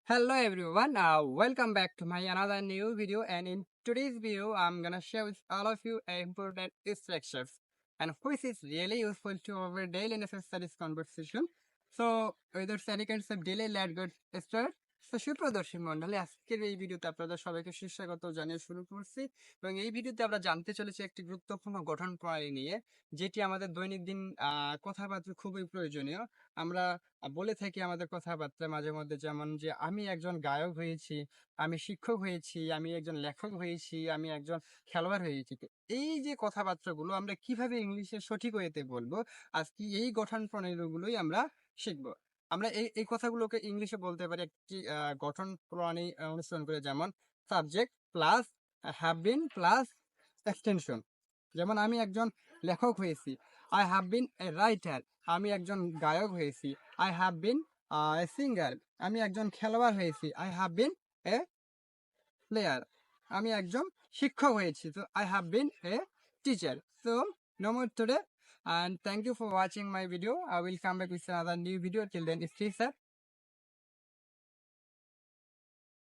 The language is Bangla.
Hello everyone, welcome back to my another new video, and in today's video I'm gonna share with all of you important instructions and which is really useful to our daily necessary conversation. So without any kinds of delay, let's get start. তো সুপ্রদর্শী মন্ডলী, আজকের এই ভিডিওতে আপনাদের সবাইকে সুস্বাগত জানিয়ে শুরু করছি এবং এই ভিডিওতে আমরা জানতে চলেছি একটি গুরুত্বপূর্ণ গঠন প্রণালী নিয়ে, যেটি আমাদের দৈনন্দিন কথাবার্তা খুবই প্রয়োজনীয়। আমরা বলে থাকি আমাদের কথাবার্তায় মাঝে মধ্যে, যেমন যে আমি একজন গায়ক হয়েছি, আমি শিক্ষক হয়েছি, আমি একজন লেখক হয়েছি, আমি একজন খেলোয়াড় হয়েছি। তো এই যে কথাবার্তাগুলো আমরা কিভাবে ইংলিশে সঠিক ওয়েতে বলবো, আজকে এই গঠন প্রণালীগুলোই আমরা শিখবো। আমরা এই কথাগুলোকে ইংলিশে বলতে পারি একটি গঠন প্রণালী অনুসরণ করে, যেমন subject plus have been plus extension. যেমন আমি একজন লেখক হয়েছি, I have been a writer. আমি একজন গায়ক হয়েছি, I have been a singer. আমি একজন খেলোয়াড় হয়েছি, I have been a player. আমি একজন শিক্ষক হয়েছি, তো I have been a teacher. So no more today, and thank you for watching my video. I will come back with another new video. Till then, stay safe.